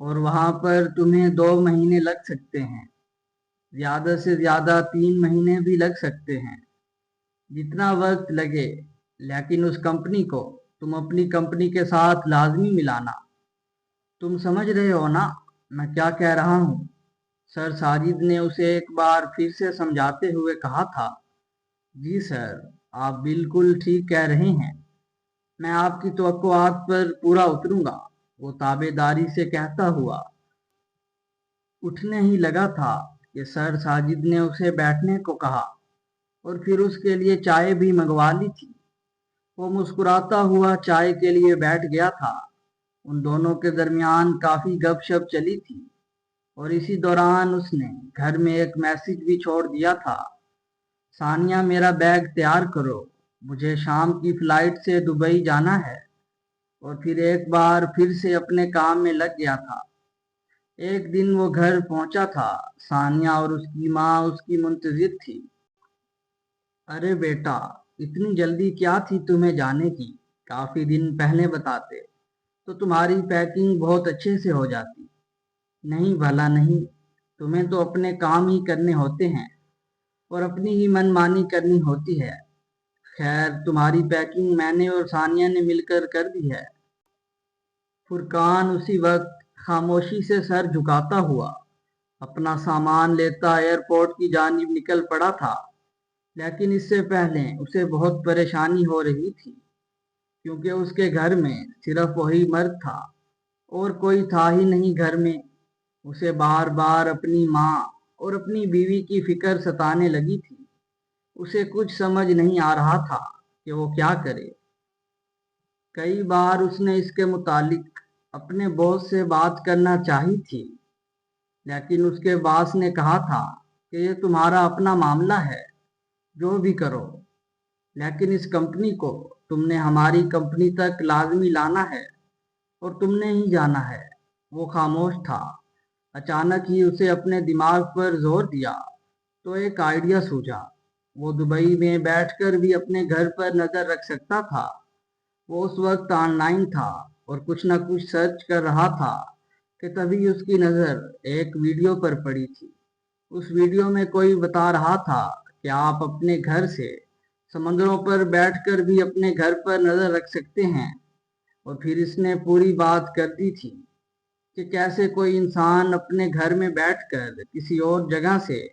اور وہاں پر تمہیں 2 مہینے لگ سکتے ہیں، زیادہ سے زیادہ 3 مہینے بھی لگ سکتے ہیں، جتنا وقت لگے، لیکن اس کمپنی کو تم اپنی کمپنی کے ساتھ لازمی ملانا۔ تم سمجھ رہے ہو نا میں کیا کہہ رہا ہوں؟ سر ساجد نے اسے ایک بار پھر سے سمجھاتے ہوئے کہا تھا۔ جی سر، آپ بالکل ٹھیک کہہ رہے ہیں، میں آپ کی توقعات پر پورا اتروں گا، وہ تابع داری سے کہتا ہوا اٹھنے ہی لگا تھا کہ سر ساجد نے اسے بیٹھنے کو کہا اور پھر اس کے لیے چائے بھی منگوا لی تھی۔ وہ مسکراتا ہوا چائے کے لیے بیٹھ گیا تھا۔ ان دونوں کے درمیان کافی گپ شپ چلی تھی اور اسی دوران اس نے گھر میں ایک میسج بھی چھوڑ دیا تھا۔ ثانیہ، میرا بیگ تیار کرو، مجھے شام کی فلائٹ سے دبئی جانا ہے۔ اور پھر ایک بار پھر سے اپنے کام میں لگ گیا تھا۔ ایک دن وہ گھر پہنچا تھا، ثانیہ اور اس کی ماں اس کی منتظر تھی۔ ارے بیٹا، اتنی جلدی کیا تھی تمہیں جانے کی؟ کافی دن پہلے بتاتے تو تمہاری پیکنگ بہت اچھے سے ہو جاتی۔ نہیں بھلا نہیں، تمہیں تو اپنے کام ہی کرنے ہوتے ہیں اور اپنی ہی من مانی کرنی ہوتی ہے۔ خیر، تمہاری پیکنگ میں نے اور ثانیہ نے مل کر دی ہے۔ فرقان اسی وقت خاموشی سے سر جھکاتا ہوا اپنا سامان لیتا ایئرپورٹ کی جانب نکل پڑا تھا، لیکن اس سے پہلے اسے بہت پریشانی ہو رہی تھی، کیونکہ اس کے گھر میں صرف وہی مرد تھا اور کوئی تھا ہی نہیں گھر میں۔ اسے بار بار اپنی ماں اور اپنی بیوی کی فکر ستانے لگی تھی۔ اسے کچھ سمجھ نہیں آ رہا تھا کہ وہ کیا کرے۔ کئی بار اس نے اس کے متعلق اپنے باس سے بات کرنا چاہی تھی، لیکن اس کے باس نے کہا تھا کہ یہ تمہارا اپنا معاملہ ہے، جو بھی کرو، لیکن اس کمپنی کو تم نے ہماری کمپنی تک لازمی لانا ہے اور تم نے ہی جانا ہے۔ وہ خاموش تھا۔ اچانک ہی اسے اپنے دماغ پر زور دیا تو ایک آئیڈیا سوچا۔ وہ دبئی میں بیٹھ کر بھی اپنے گھر پر نظر رکھ سکتا تھا۔ وہ اس وقت آن لائن تھا اور کچھ نہ کچھ سرچ کر رہا تھا کہ تبھی اس کی نظر ایک ویڈیو پر پڑی تھی۔ اس ویڈیو میں کوئی بتا رہا تھا کہ آپ اپنے گھر سے سمندروں پر بیٹھ کر بھی اپنے گھر پر نظر رکھ سکتے ہیں۔ اور پھر اس نے پوری بات کر دی تھی کہ کیسے کوئی انسان اپنے گھر میں بیٹھ کر کسی اور جگہ سے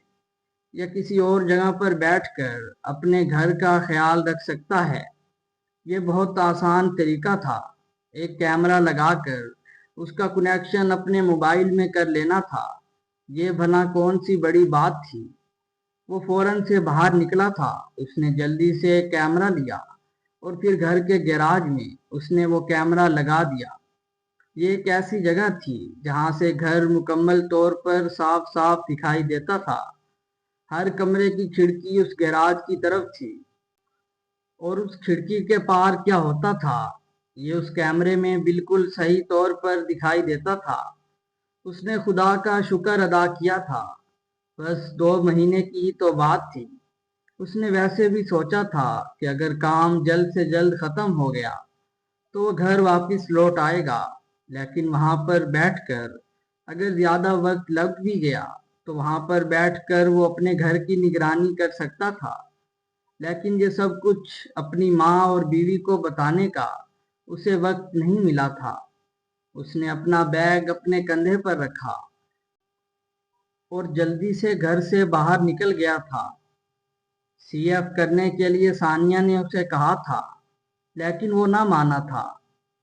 یا کسی اور جگہ پر بیٹھ کر اپنے گھر کا خیال رکھ سکتا ہے۔ یہ بہت آسان طریقہ تھا، ایک کیمرہ لگا کر اس کا کنیکشن اپنے موبائل میں کر لینا تھا۔ یہ بھلا کون سی بڑی بات تھی؟ وہ فوراً سے باہر نکلا تھا۔ اس نے جلدی سے کیمرہ لیا اور پھر گھر کے گیراج میں اس نے وہ کیمرہ لگا دیا۔ یہ ایک ایسی جگہ تھی جہاں سے گھر مکمل طور پر صاف صاف دکھائی دیتا تھا۔ ہر کمرے کی کھڑکی اس گیراج کی طرف تھی، اور اس کھڑکی کے پار کیا ہوتا تھا یہ اس کیمرے میں بالکل صحیح طور پر دکھائی دیتا تھا۔ اس نے خدا کا شکر ادا کیا تھا۔ بس 2 مہینے کی ہی تو بات تھی۔ اس نے ویسے بھی سوچا تھا کہ اگر کام جلد سے جلد ختم ہو گیا تو وہ گھر واپس لوٹ آئے گا، لیکن وہاں پر بیٹھ کر اگر زیادہ وقت لگ بھی گیا تو وہاں پر بیٹھ کر وہ اپنے گھر کی نگرانی کر سکتا تھا۔ لیکن یہ سب کچھ اپنی ماں اور بیوی کو بتانے کا اسے وقت نہیں ملا تھا۔ اس نے اپنا بیگ اپنے کندھے پر رکھا اور جلدی سے گھر سے باہر نکل گیا تھا۔ سی ایف کرنے کے لیے ثانیہ نے اسے کہا تھا، لیکن وہ نہ مانا تھا،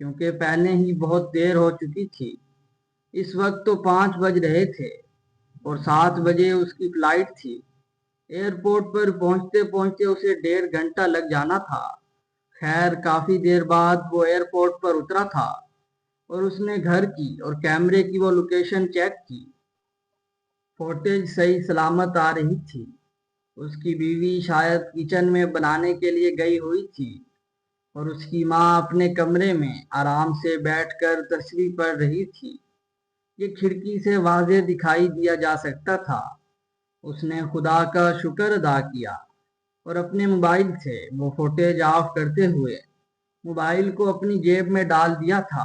کیونکہ پہلے ہی بہت دیر ہو چکی تھی۔ اس وقت تو 5 بج رہے تھے اور 7 بجے اس کی فلائٹ تھی۔ ایئرپورٹ پر پہنچتے پہنچتے اسے 1.5 گھنٹہ لگ جانا تھا۔ خیر، کافی دیر بعد وہ ایئرپورٹ پر اترا تھا اور اس نے گھر کی اور کیمرے کی وہ لوکیشن چیک کی۔ فوٹیج صحیح سلامت آ رہی تھی۔ اس کی بیوی شاید کچن میں بنانے کے لیے گئی ہوئی تھی اور اس کی ماں اپنے کمرے میں آرام سے بیٹھ کر تصویر پڑھ رہی تھی۔ یہ کھڑکی سے واضح دکھائی دیا جا سکتا تھا۔ اس نے خدا کا شکر ادا کیا اور اپنے موبائل سے وہ فوٹیج آف کرتے ہوئے موبائل کو اپنی جیب میں ڈال دیا تھا۔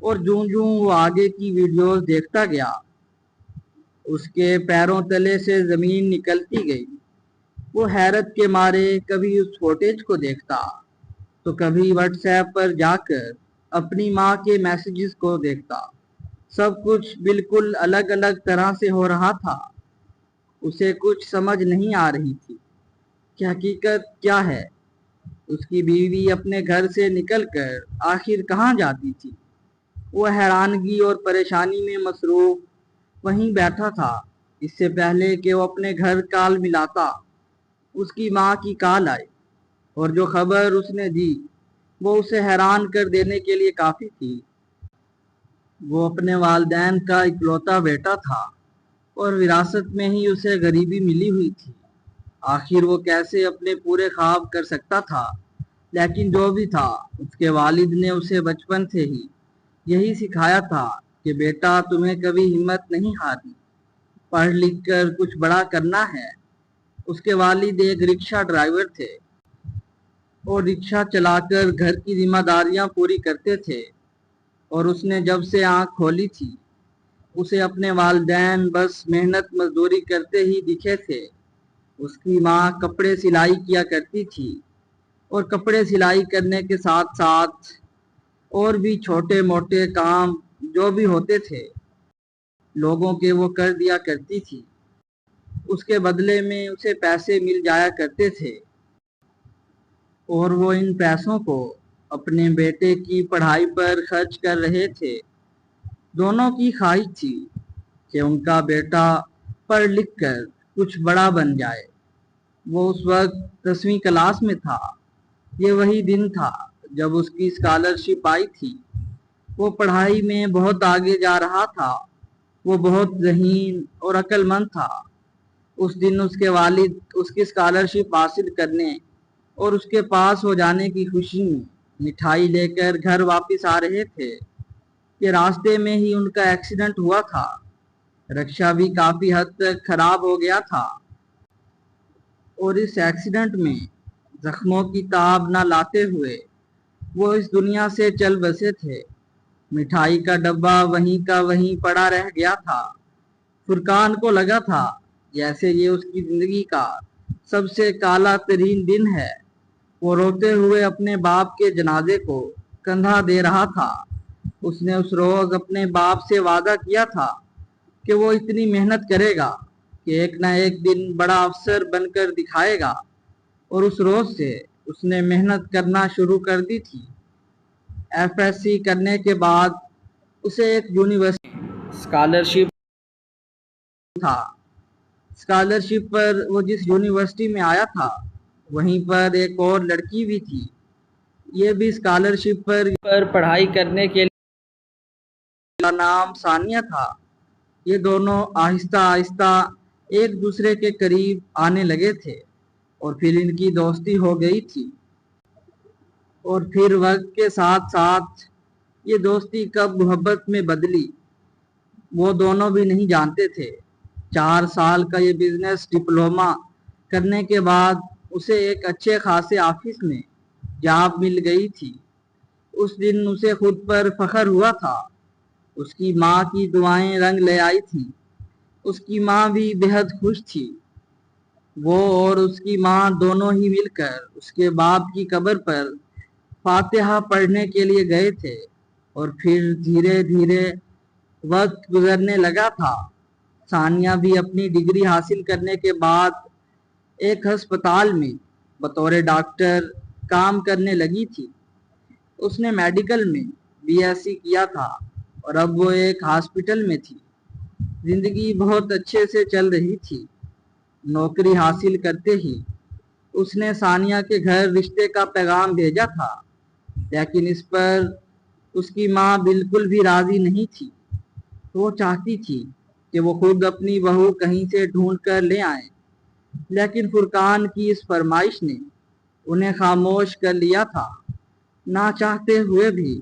اور جوں جوں وہ آگے کی ویڈیوز دیکھتا گیا اس کے پیروں تلے سے زمین نکلتی گئی۔ وہ حیرت کے مارے کبھی اس فوٹیج کو دیکھتا تو کبھی واٹس ایپ پر جا کر اپنی ماں کے میسیجز کو دیکھتا۔ سب کچھ بالکل الگ الگ طرح سے ہو رہا تھا۔ اسے کچھ سمجھ نہیں آ رہی تھی کہ حقیقت کیا ہے۔ اس کی بیوی اپنے گھر سے نکل کر آخر کہاں جاتی تھی؟ وہ حیرانگی اور پریشانی میں مصروف وہیں بیٹھا تھا۔ اس سے پہلے کہ وہ اپنے گھر کال ملاتا، اس کی ماں کی کال آئی، اور جو خبر اس نے دی وہ اسے حیران کر دینے کے لیے کافی تھی۔ وہ اپنے والدین کا اکلوتا بیٹا تھا اور وراثت میں ہی اسے غریبی ملی ہوئی تھی۔ آخر وہ کیسے اپنے پورے خواب کر سکتا تھا؟ لیکن جو بھی تھا، اس کے والد نے اسے بچپن سے ہی یہی سکھایا تھا کہ بیٹا، تمہیں کبھی ہمت نہیں ہارنی، پڑھ لکھ کر کچھ بڑا کرنا ہے۔ اس کے والد ایک رکشہ ڈرائیور تھے اور رکشہ چلا کر گھر کی ذمہ داریاں پوری کرتے تھے، اور اس نے جب سے آنکھ کھولی تھی اسے اپنے والدین بس محنت مزدوری کرتے ہی دکھے تھے۔ اس کی ماں کپڑے سلائی کیا کرتی تھی، اور کپڑے سلائی کرنے کے ساتھ ساتھ اور بھی چھوٹے موٹے کام جو بھی ہوتے تھے لوگوں کے، وہ کر دیا کرتی تھی۔ اس کے بدلے میں اسے پیسے مل جایا کرتے تھے، اور وہ ان پیسوں کو اپنے بیٹے کی پڑھائی پر خرچ کر رہے تھے۔ دونوں کی خواہش تھی کہ ان کا بیٹا پڑھ لکھ کر کچھ بڑا بن جائے۔ وہ اس وقت 10ویں کلاس میں تھا۔ یہ وہی دن تھا جب اس کی اسکالرشپ آئی تھی۔ وہ پڑھائی میں بہت آگے جا رہا تھا۔ وہ بہت ذہین اور عقل مند تھا۔ اس دن اس کے والد اس کی اسکالرشپ حاصل کرنے اور اس کے پاس ہو جانے کی خوشی میں مٹھائی لے کر گھر واپس آ رہے تھے کہ راستے میں ہی ان کا ایکسیڈنٹ ہوا تھا۔ رکشہ بھی کافی حد تک خراب ہو گیا تھا، اور اس ایکسیڈنٹ میں زخموں کی تاب نہ لاتے ہوئے وہ اس دنیا سے چل بسے تھے۔ مٹھائی کا ڈبہ وہیں کا وہیں پڑا رہ گیا تھا۔ فرقان کو لگا تھا جیسے یہ اس کی زندگی کا سب سے کالا ترین دن ہے۔ وہ روتے ہوئے اپنے باپ کے جنازے کو کندھا دے رہا تھا۔ اس نے اس روز اپنے باپ سے وعدہ کیا تھا کہ وہ اتنی محنت کرے گا کہ ایک نہ ایک دن بڑا افسر بن کر دکھائے گا، اور اس روز سے اس نے محنت کرنا شروع کر دی تھی۔ FSC کرنے کے بعد اسے ایک یونیورسٹی اسکالرشپ تھا۔ اسکالرشپ پر وہ جس یونیورسٹی میں آیا تھا وہیں پر ایک اور لڑکی بھی تھی۔ یہ بھی اسکالرشپ پر پڑھائی کرنے کے لیے، کا نام ثانیہ تھا۔ یہ دونوں آہستہ آہستہ ایک دوسرے کے قریب آنے لگے تھے، اور پھر ان کی دوستی ہو گئی تھی۔ اور پھر وقت کے ساتھ ساتھ یہ دوستی کب محبت میں بدلی وہ دونوں بھی نہیں جانتے تھے۔ 4 سال کا یہ بزنس ڈپلومہ کرنے کے بعد اسے ایک اچھے خاصے آفس میں جاب مل گئی تھی۔ اس دن اسے خود پر فخر ہوا تھا۔ اس کی ماں کی دعائیں رنگ لے آئی تھیں۔ اس کی ماں بھی بہت خوش تھی۔ وہ اور اس کی ماں دونوں ہی مل کر اس کے باپ کی قبر پر فاتحہ پڑھنے کے لیے گئے تھے، اور پھر دھیرے دھیرے وقت گزرنے لگا تھا۔ ثانیہ بھی اپنی ڈگری حاصل کرنے کے بعد ایک ہسپتال میں بطور ڈاکٹر کام کرنے لگی تھی۔ اس نے میڈیکل میں BSc کیا تھا، اور اب وہ ایک ہاسپٹل میں تھی۔ زندگی بہت اچھے سے چل رہی تھی۔ نوکری حاصل کرتے ہی اس نے ثانیہ کے گھر رشتے کا پیغام بھیجا تھا، لیکن اس پر اس کی ماں بالکل بھی راضی نہیں تھی۔ وہ چاہتی تھی کہ وہ خود اپنی بہو کہیں سے ڈھونڈ کر لے آئیں، لیکن فرقان کی اس فرمائش نے انہیں خاموش کر لیا تھا۔ نہ چاہتے ہوئے بھی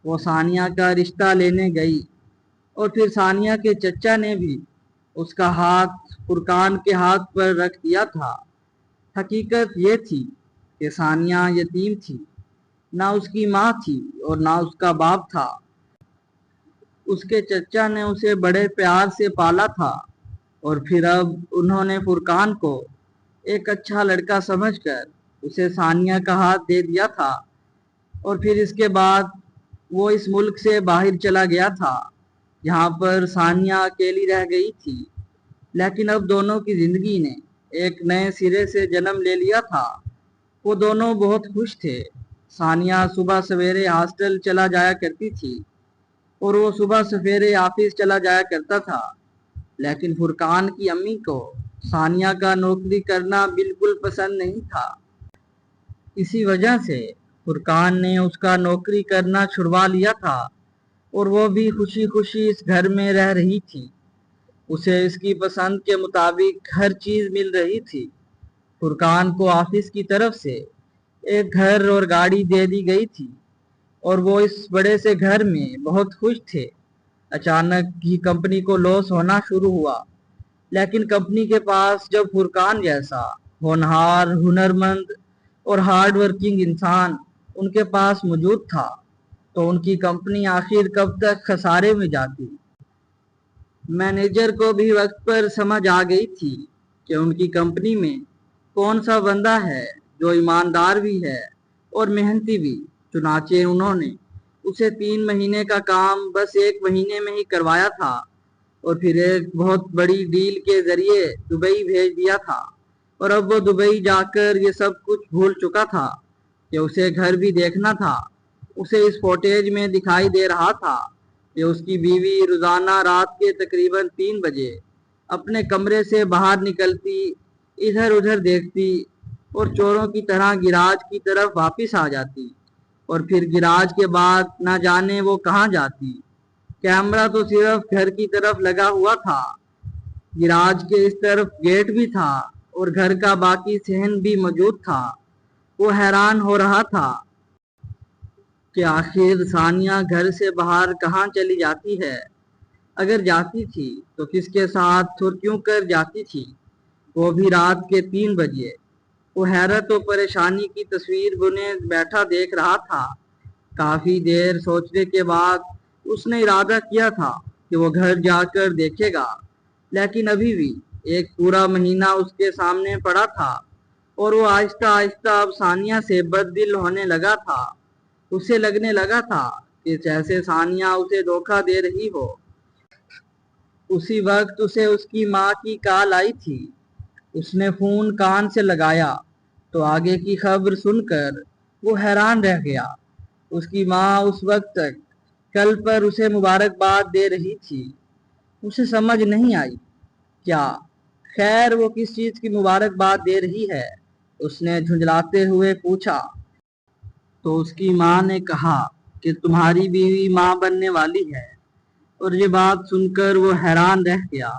وہ ثانیہ کا رشتہ لینے گئی، اور پھر ثانیہ کے چچا نے بھی اس کا ہاتھ فرقان کے ہاتھ پر رکھ دیا تھا۔ حقیقت یہ تھی کہ ثانیہ یتیم تھی۔ نہ اس کی ماں تھی اور نہ اس کا باپ تھا۔ اس کے چچا نے اسے بڑے پیار سے پالا تھا، اور پھر اب انہوں نے فرقان کو ایک اچھا لڑکا سمجھ کر اسے ثانیہ کا ہاتھ دے دیا تھا، اور پھر اس کے بعد وہ اس ملک سے باہر چلا گیا تھا جہاں پر ثانیہ اکیلی رہ گئی تھی۔ لیکن اب دونوں کی زندگی نے ایک نئے سرے سے جنم لے لیا تھا۔ وہ دونوں بہت خوش تھے۔ ثانیہ صبح سویرے ہاسٹل چلا جایا کرتی تھی اور وہ صبح سویرے آفس چلا جایا کرتا تھا، لیکن فرقان کی امی کو ثانیہ کا نوکری کرنا بالکل پسند نہیں تھا۔ اسی وجہ سے فرقان نے اس کا نوکری کرنا چھڑوا لیا تھا، اور وہ بھی خوشی خوشی اس گھر میں رہ رہی تھی۔ اسے اس کی پسند کے مطابق ہر چیز مل رہی تھی۔ فرقان کو آفس کی طرف سے ایک گھر اور گاڑی دے دی گئی تھی، اور وہ اس بڑے سے گھر میں بہت خوش تھے۔ اچانک ہی کمپنی کو لاس ہونا شروع ہوا، لیکن کمپنی کے پاس جب فرقان جیسا ہونہار، ہنرمند اور ہارڈ ورکنگ انسان ان کے پاس موجود تھا تو ان کی کمپنی آخر کب تک خسارے میں جاتی۔ مینیجر کو بھی وقت پر سمجھ آ گئی تھی کہ ان کی کمپنی میں کون سا بندہ ہے جو ایماندار بھی ہے اور محنتی بھی۔ چنانچہ انہوں نے اسے 3 مہینے کا کام بس 1 مہینے میں ہی کروایا تھا، اور پھر ایک بہت بڑی ڈیل کے ذریعے دبئی بھیج دیا تھا۔ اور اب وہ دبئی جا کر یہ سب کچھ بھول چکا تھا کہ اسے گھر بھی دیکھنا تھا۔ اسے اس فوٹیج میں دکھائی دے رہا تھا کہ اس کی بیوی روزانہ رات کے تقریباً 3 بجے اپنے کمرے سے باہر نکلتی، ادھر ادھر دیکھتی اور چوروں کی طرح گراج کی طرف واپس آ جاتی، اور پھر گراج کے بعد نہ جانے وہ کہاں جاتی۔ کیمرہ تو صرف گھر کی طرف لگا ہوا تھا، گراج کے اس طرف گیٹ بھی تھا اور گھر کا باقی صحن بھی موجود تھا۔ وہ حیران ہو رہا تھا کہ آخر ثانیہ گھر سے باہر کہاں چلی جاتی ہے، اگر جاتی تھی تو کس کے ساتھ اور کیوں کر جاتی تھی، وہ بھی رات کے 3 بجے۔ وہ حیرت و پریشانی کی تصویر بنے بیٹھا دیکھ رہا تھا۔ کافی دیر سوچنے کے بعد اس نے ارادہ کیا تھا کہ وہ گھر جا کر دیکھے گا، لیکن ابھی بھی ایک پورا مہینہ اس کے سامنے پڑا تھا، اور وہ آہستہ آہستہ اب ثانیہ سے بد دل ہونے لگا تھا۔ اسے لگنے لگا تھا کہ جیسے ثانیہ اسے دھوکہ دے رہی ہو۔ اسی وقت اسے اس کی ماں کی کال آئی تھی۔ اس نے فون کان سے لگایا تو آگے کی خبر سن کر وہ حیران رہ گیا۔ اس کی ماں اس وقت تک کل پر اسے مبارکباد دے رہی تھی۔ اسے سمجھ نہیں آئی کیا خیر وہ کس چیز کی مبارکباد دے رہی ہے۔ اس نے جھنجھلاتے ہوئے پوچھا تو اس کی ماں نے کہا کہ تمہاری بیوی ماں بننے والی ہے، اور یہ بات سن کر وہ حیران رہ گیا۔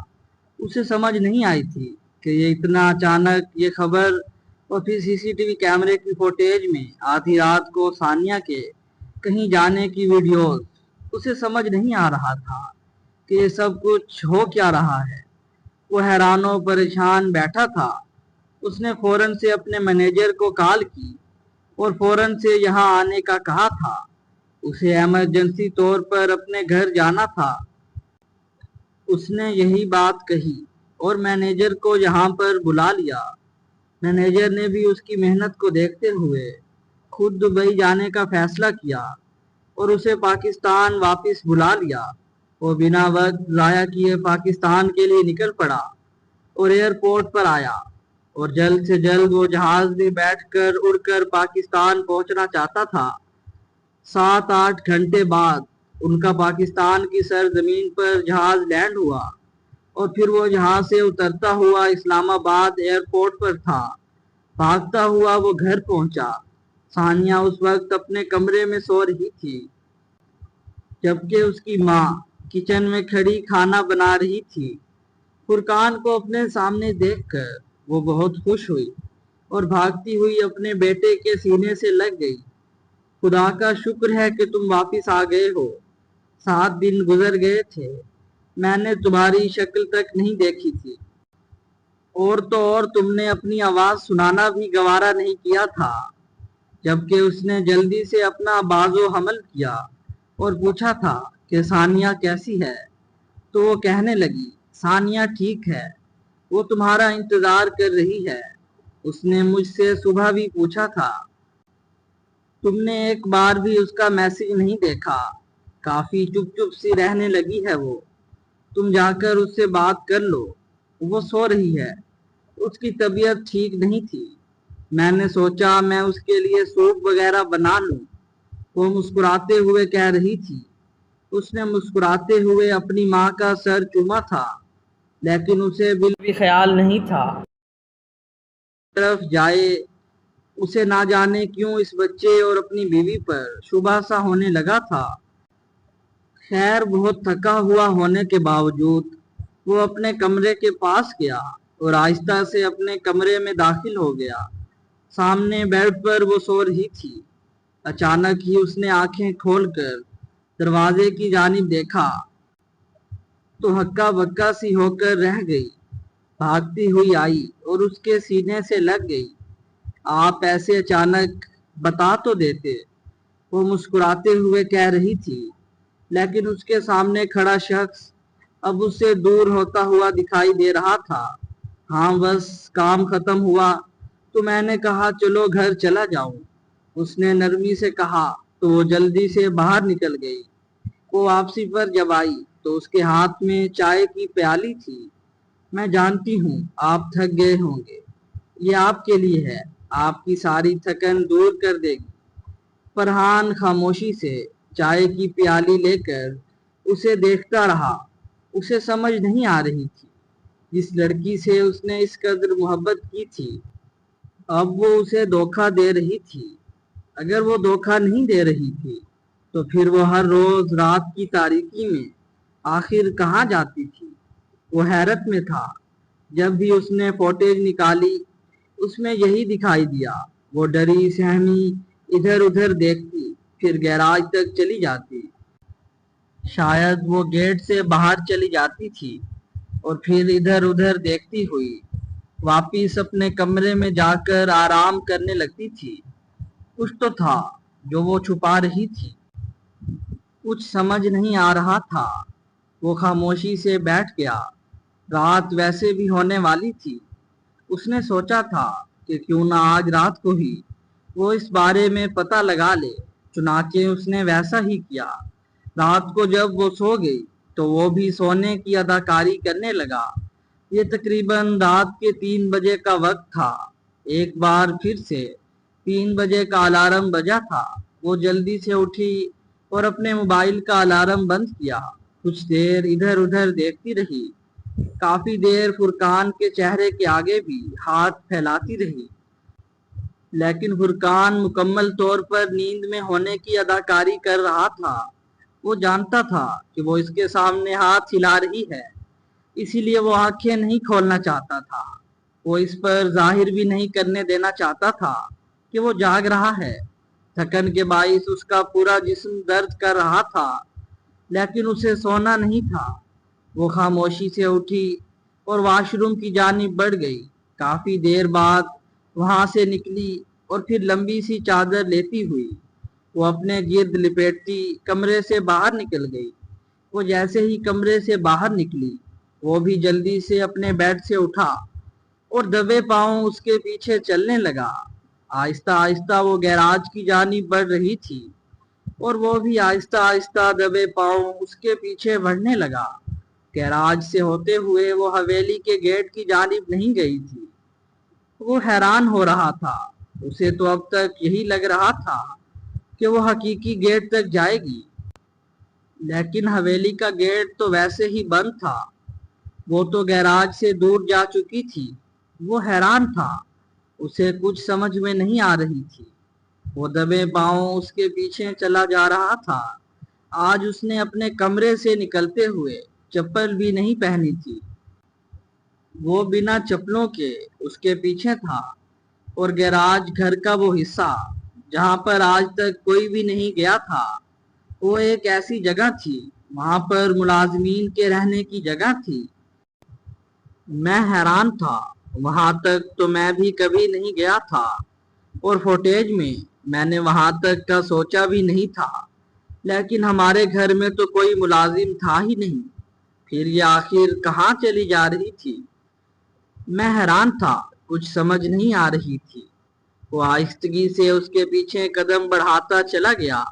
اسے سمجھ نہیں آئی تھی کہ یہ اتنا اچانک یہ خبر، اور پھر CCTV کیمرے کی فوٹیج میں آدھی رات کو ثانیہ کے کہیں جانے کی ویڈیوز۔ اسے سمجھ نہیں آ رہا تھا کہ یہ سب کچھ ہو کیا رہا ہے۔ وہ حیران و پریشان بیٹھا تھا۔ اس نے فوراً سے اپنے مینیجر کو کال کی اور فوراً سے یہاں آنے کا کہا تھا۔ اسے ایمرجنسی طور پر اپنے گھر جانا تھا۔ اس نے یہی بات کہی اور مینیجر کو یہاں پر بلا لیا۔ مینیجر نے بھی اس کی محنت کو دیکھتے ہوئے خود دبئی جانے کا فیصلہ کیا اور اسے پاکستان واپس بلا لیا۔ وہ بنا وقت ضائع کیے پاکستان کے لیے نکل پڑا اور ایئرپورٹ پر آیا، اور جلد سے جلد وہ جہاز میں بیٹھ کر اڑ کر پاکستان پہنچنا چاہتا تھا۔ 7-8 گھنٹے بعد ان کا پاکستان کی سرزمین پر جہاز لینڈ ہوا، اور پھر وہ جہاز سے اترتا ہوا اسلام آباد ایئرپورٹ پر تھا۔ بھاگتا ہوا وہ گھر پہنچا۔ ثانیہ اس وقت اپنے کمرے میں سو رہی تھی، جبکہ اس کی ماں کچن میں کھڑی کھانا بنا رہی تھی۔ فرقان کو اپنے سامنے دیکھ کر وہ بہت خوش ہوئی اور بھاگتی ہوئی اپنے بیٹے کے سینے سے لگ گئی۔ خدا کا شکر ہے کہ تم واپس آ گئے ہو۔ 7 دن گزر گئے تھے، میں نے تمہاری شکل تک نہیں دیکھی تھی، اور تو اور تم نے اپنی آواز سنانا بھی گوارا نہیں کیا تھا۔ جبکہ اس نے جلدی سے اپنا باز و حمل کیا اور پوچھا تھا کہ ثانیہ کیسی ہے؟ تو وہ کہنے لگی ثانیہ ٹھیک ہے، وہ تمہارا انتظار کر رہی ہے، اس نے مجھ سے صبح بھی پوچھا تھا، تم نے ایک بار بھی اس کا میسج نہیں دیکھا، کافی چپ چپ سی رہنے لگی ہے وہ، تم جا کر اس سے بات کر لو، وہ سو رہی ہے، اس کی طبیعت ٹھیک نہیں تھی، میں نے سوچا میں اس کے لیے سوپ وغیرہ بنا لوں۔ وہ مسکراتے ہوئے کہہ رہی تھی۔ اس نے مسکراتے ہوئے اپنی ماں کا سر چوما تھا، لیکن اسے بالکل بھی خیال نہیں تھا طرف جائے، اسے نہ جانے کیوں اس بچے اور اپنی بیوی پر شبہ سا ہونے لگا تھا۔ خیر بہت تھکا ہوا ہونے کے باوجود وہ اپنے کمرے کے پاس گیا اور آہستہ سے اپنے کمرے میں داخل ہو گیا۔ سامنے بیڈ پر وہ سو رہی تھی۔ اچانک ہی اس نے آنکھیں کھول کر دروازے کی جانب دیکھا تو ہکا بکا سی ہو کر رہ گئی، بھاگتی ہوئی آئی اور اس کے سینے سے لگ گئی۔ آپ ایسے اچانک بتا تو دیتے، وہ مسکراتے ہوئے کہہ رہی تھی، لیکن اس کے سامنے کھڑا شخص اب اس سے دور ہوتا ہوا دکھائی دے رہا تھا۔ ہاں بس کام ختم ہوا تو میں نے کہا چلو گھر چلا جاؤں، اس نے نرمی سے کہا تو وہ جلدی سے باہر نکل گئی۔ وہ واپسی پر جب آئی تو اس کے ہاتھ میں چائے کی پیالی تھی۔ میں جانتی ہوں آپ تھک گئے ہوں گے، یہ آپ کے لیے ہے، آپ کی ساری تھکن دور کر دے گی۔ فرحان خاموشی سے چائے کی پیالی لے کر اسے دیکھتا رہا۔ اسے سمجھ نہیں آ رہی تھی جس لڑکی سے اس نے اس قدر محبت کی تھی اب وہ اسے دھوکہ دے رہی تھی۔ اگر وہ دھوکہ نہیں دے رہی تھی تو پھر وہ ہر روز رات کی تاریکی میں آخر کہاں جاتی تھی؟ وہ حیرت میں تھا۔ جب بھی اس نے فوٹیج نکالی اس میں یہی دکھائی دیا۔ وہ ڈری سہمی ادھر ادھر دیکھتی، پھر گیراج تک چلی جاتی، شاید وہ گیٹ سے باہر چلی جاتی تھی اور پھر ادھر ادھر دیکھتی ہوئی واپس اپنے کمرے میں جا کر آرام کرنے لگتی تھی۔ کچھ تو تھا جو وہ چھپا رہی تھی، کچھ سمجھ نہیں آ رہا تھا۔ وہ خاموشی سے بیٹھ گیا۔ رات ویسے بھی ہونے والی تھی۔ اس نے سوچا تھا کہ کیوں نہ آج رات کو ہی وہ اس بارے میں پتہ لگا لے۔ چنانچہ اس نے ویسا ہی کیا۔ رات کو جب وہ سو گئی تو وہ بھی سونے کی اداکاری کرنے لگا۔ یہ تقریباً رات کے 3 بجے کا وقت تھا۔ ایک بار پھر سے 3 بجے کا الارم بجا تھا۔ وہ جلدی سے اٹھی اور اپنے موبائل کا الارم بند کیا۔ کچھ دیر ادھر ادھر دیکھتی رہی، کافی دیر فرقان کے چہرے کے آگے بھی ہاتھ پھیلاتی رہی، لیکن فرقان مکمل طور پر نیند میں ہونے کی اداکاری کر رہا تھا۔ وہ جانتا تھا کہ وہ اس کے سامنے ہاتھ ہلا رہی ہے، اسی لیے وہ آنکھیں نہیں کھولنا چاہتا تھا۔ وہ اس پر ظاہر بھی نہیں کرنے دینا چاہتا تھا کہ وہ جاگ رہا ہے۔ تھکن کے باعث اس کا پورا جسم درد کر رہا تھا، لیکن اسے سونا نہیں تھا۔ وہ خاموشی سے اٹھی اور واش روم کی جانب بڑھ گئی۔ کافی دیر بعد وہاں سے نکلی اور پھر لمبی سی چادر لیتی ہوئی وہ اپنے گرد لپیٹتی کمرے سے باہر نکل گئی۔ وہ جیسے ہی کمرے سے باہر نکلی وہ بھی جلدی سے اپنے بیڈ سے اٹھا اور دبے پاؤں اس کے پیچھے چلنے لگا۔ آہستہ آہستہ وہ گیراج کی جانب بڑھ رہی تھی اور وہ بھی آہستہ آہستہ دبے پاؤں اس کے پیچھے بڑھنے لگا۔ گیراج سے ہوتے ہوئے وہ حویلی کے گیٹ کی جانب نہیں گئی تھی۔ وہ حیران ہو رہا تھا، اسے تو اب تک یہی لگ رہا تھا کہ وہ حقیقی گیٹ تک جائے گی، لیکن حویلی کا گیٹ تو ویسے ہی بند تھا، وہ تو گیراج سے دور جا چکی تھی۔ وہ حیران تھا، اسے کچھ سمجھ میں نہیں آ رہی تھی۔ وہ دبے پاؤں اس کے پیچھے چلا جا رہا تھا۔ آج اس نے اپنے کمرے سے نکلتے ہوئے چپل بھی نہیں پہنی تھی۔ وہ بنا چپلوں کے اس کے پیچھے تھا اور گیراج گھر کا وہ حصہ جہاں پر آج تک کوئی بھی نہیں گیا تھا، وہ ایک ایسی جگہ تھی، وہاں پر ملازمین کے رہنے کی جگہ تھی۔ میں حیران تھا، وہاں تک تو میں بھی کبھی نہیں گیا تھا اور فوٹیج میں نے وہاں تک کا سوچا بھی نہیں تھا، لیکن ہمارے گھر میں تو کوئی ملازم تھا ہی نہیں، پھر یہ آخر کہاں چلی جا رہی تھی؟ میں حیران تھا، کچھ سمجھ نہیں آ رہی تھی۔ وہ آہستگی سے اس کے پیچھے قدم بڑھاتا چلا گیا۔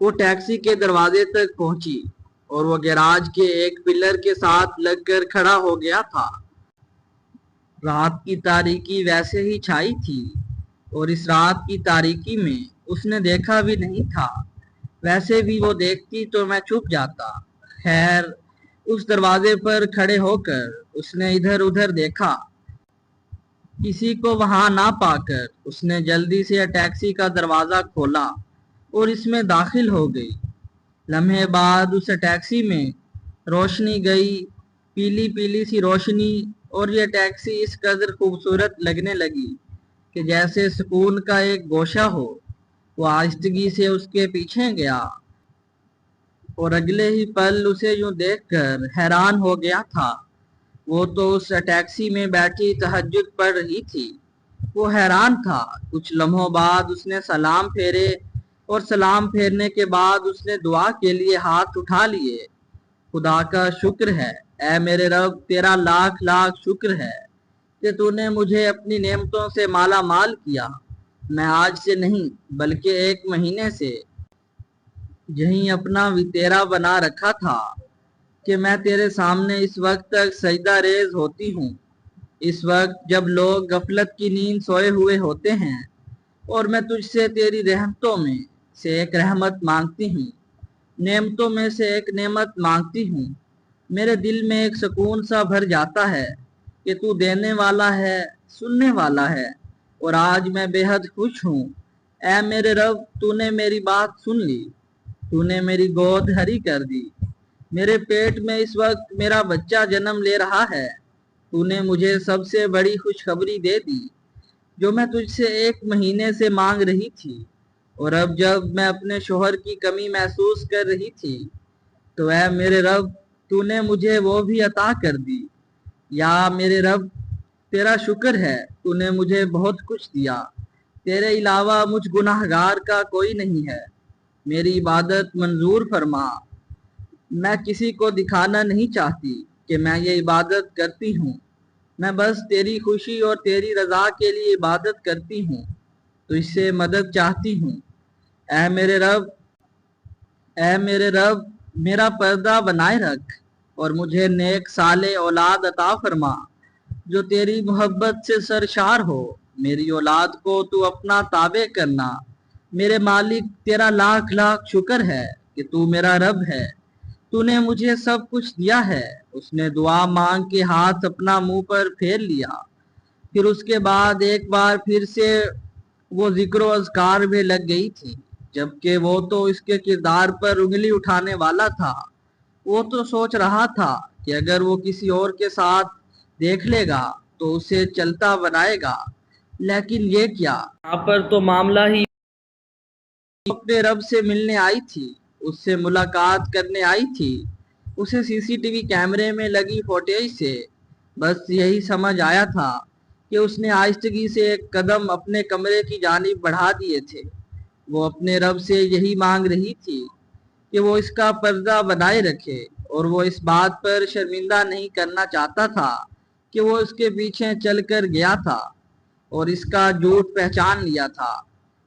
وہ ٹیکسی کے دروازے تک پہنچی اور وہ گیراج کے ایک پلر کے ساتھ لگ کر کھڑا ہو گیا تھا۔ رات کی تاریکی ویسے ہی چھائی تھی اور اس رات کی تاریکی میں اس نے دیکھا بھی نہیں تھا۔ ویسے بھی وہ دیکھتی تو میں چھپ جاتا۔ خیر، اس دروازے پر کھڑے ہو کر اس نے ادھر ادھر دیکھا۔ کسی کو وہاں نہ پا کر اس نے جلدی سے ٹیکسی کا دروازہ کھولا اور اس میں داخل ہو گئی۔ لمحے بعد اس ٹیکسی میں روشنی گئی، پیلی پیلی سی روشنی، اور یہ ٹیکسی اس قدر خوبصورت لگنے لگی کہ جیسے سکون کا ایک گوشہ ہو۔ وہ آہستگی سے اس کے پیچھے گیا اور اگلے ہی پل اسے یوں دیکھ کر حیران ہو گیا تھا۔ وہ تو اس ٹیکسی میں بیٹھی تہجد پڑھ رہی تھی۔ وہ حیران تھا۔ کچھ لمحوں بعد اس نے سلام پھیرے اور سلام پھیرنے کے بعد اس نے دعا کے لیے ہاتھ اٹھا لیے۔ خدا کا شکر ہے، اے میرے رب، تیرا لاکھ لاکھ شکر ہے کہ تو نے مجھے اپنی نعمتوں سے مالا مال کیا۔ میں آج سے نہیں بلکہ ایک مہینے سے یہیں اپنا وطیرہ بنا رکھا تھا کہ میں تیرے سامنے اس وقت تک سجدہ ریز ہوتی ہوں، اس وقت جب لوگ غفلت کی نیند سوئے ہوئے ہوتے ہیں، اور میں تجھ سے تیری رحمتوں میں سے ایک رحمت مانگتی ہوں، نعمتوں میں سے ایک نعمت مانگتی ہوں۔ میرے دل میں ایک سکون سا بھر جاتا ہے کہ تو دینے والا ہے، سننے والا ہے، اور آج میں بے حد خوش ہوں۔ اے میرے رب، تو نے میری بات سن لی، تو نے میری گود ہری کر دی۔ میرے پیٹ میں اس وقت میرا بچہ جنم لے رہا ہے۔ تو نے مجھے سب سے بڑی خوشخبری دے دی جو میں تجھ سے ایک مہینے سے مانگ رہی تھی، اور اب جب میں اپنے شوہر کی کمی محسوس کر رہی تھی تو اے میرے رب، تو نے مجھے وہ بھی عطا کر دی۔ یا میرے رب، تیرا شکر ہے، تو نے مجھے بہت کچھ دیا۔ تیرے علاوہ مجھ گناہ گار کا کوئی نہیں ہے۔ میری عبادت منظور فرما۔ میں کسی کو دکھانا نہیں چاہتی کہ میں یہ عبادت کرتی ہوں، میں بس تیری خوشی اور تیری رضا کے لیے عبادت کرتی ہوں، تو اس سے مدد چاہتی ہوں۔ اے میرے رب، اے میرے رب، میرا پردہ بنائے رکھ اور مجھے نیک صالح اولاد عطا فرما جو تیری محبت سے سرشار ہو۔ میری اولاد کو تو اپنا تابع کرنا۔ میرے مالک، تیرا لاکھ لاکھ شکر ہے کہ تو میرا رب ہے۔ تو نے مجھے سب کچھ دیا ہے۔ اس نے دعا مانگ کے ہاتھ اپنا منہ پر پھیر لیا۔ پھر اس کے بعد ایک بار پھر سے وہ ذکر و اذکار میں لگ گئی تھی، جبکہ وہ تو اس کے کردار پر انگلی اٹھانے والا تھا۔ وہ تو سوچ رہا تھا کہ اگر وہ کسی اور کے ساتھ دیکھ لے گا تو اسے چلتا بنائے گا، لیکن یہ کیا، یہاں پر تو معاملہ ہی اپنے رب سے ملنے آئی تھی، اس سے ملاقات کرنے آئی تھی۔ اسے سی سی ٹی وی کیمرے میں لگی فوٹیج سے بس یہی سمجھ آیا تھا کہ اس نے آہستگی سے ایک قدم اپنے کمرے کی جانب بڑھا دیے تھے۔ وہ اپنے رب سے یہی مانگ رہی تھی کہ وہ اس کا پردہ بنائے رکھے، اور وہ اس بات پر شرمندہ نہیں کرنا چاہتا تھا کہ وہ اس کے پیچھے چل کر گیا تھا اور اس کا جھوٹ پہچان لیا تھا۔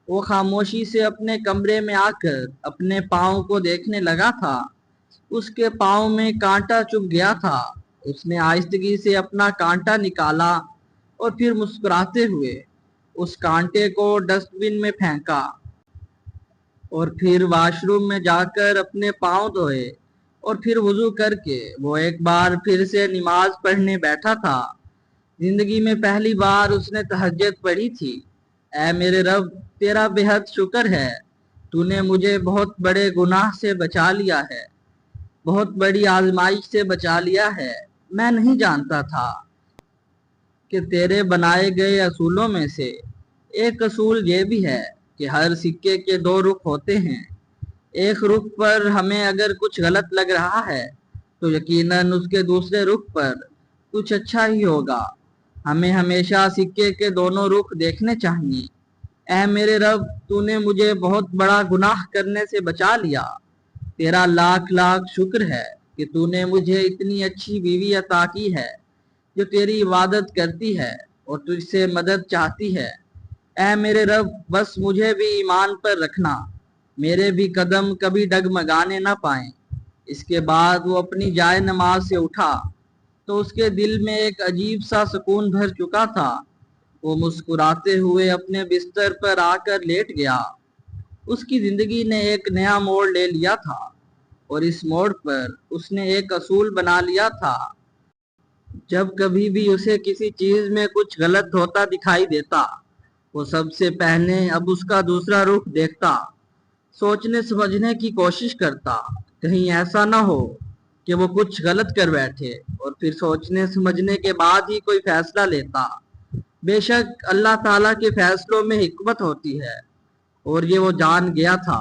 وہ خاموشی سے اپنے کمرے میں آ کر اپنے پاؤں کو دیکھنے لگا تھا۔ اس کے پاؤں میں کانٹا چبھ گیا تھا۔ اس نے آہستگی سے اپنا کانٹا نکالا اور پھر مسکراتے ہوئے اس کانٹے کو ڈسٹ بن میں پھینکا، اور پھر واش روم میں جا کر اپنے پاؤں دھوئے، اور پھر وضو کر کے وہ ایک بار پھر سے نماز پڑھنے بیٹھا تھا۔ زندگی میں پہلی بار اس نے تہجد پڑھی تھی۔ اے میرے رب، تیرا بے حد شکر ہے، تو نے مجھے بہت بڑے گناہ سے بچا لیا ہے، بہت بڑی آزمائش سے بچا لیا ہے۔ میں نہیں جانتا تھا کہ تیرے بنائے گئے اصولوں میں سے ایک اصول یہ بھی ہے کہ ہر سکے کے دو رخ ہوتے ہیں۔ ایک رخ پر ہمیں اگر کچھ غلط لگ رہا ہے تو یقیناً اس کے دوسرے رخ پر کچھ اچھا ہی ہوگا۔ ہمیں ہمیشہ سکے کے دونوں رخ دیکھنے چاہیے۔ اے میرے رب، تو نے مجھے بہت بڑا گناہ کرنے سے بچا لیا۔ تیرا لاکھ لاکھ شکر ہے کہ تو نے مجھے اتنی اچھی بیوی عطا کی ہے جو تیری عبادت کرتی ہے اور تجھ سے مدد چاہتی ہے۔ اے میرے رب، بس مجھے بھی ایمان پر رکھنا، میرے بھی قدم کبھی ڈگمگانے نہ پائیں۔ اس کے بعد وہ اپنی جائے نماز سے اٹھا تو اس کے دل میں ایک عجیب سا سکون بھر چکا تھا۔ وہ مسکراتے ہوئے اپنے بستر پر آ کر لیٹ گیا۔ اس کی زندگی نے ایک نیا موڑ لے لیا تھا، اور اس موڑ پر اس نے ایک اصول بنا لیا تھا، جب کبھی بھی اسے کسی چیز میں کچھ غلط ہوتا دکھائی دیتا، وہ سب سے پہلے اب اس کا دوسرا رخ دیکھتا، سوچنے سمجھنے کی کوشش کرتا، کہیں ایسا نہ ہو کہ وہ کچھ غلط کر بیٹھے، اور پھر سوچنے سمجھنے کے بعد ہی کوئی فیصلہ لیتا۔ بے شک اللہ تعالیٰ کے فیصلوں میں حکمت ہوتی ہے، اور یہ وہ جان گیا تھا۔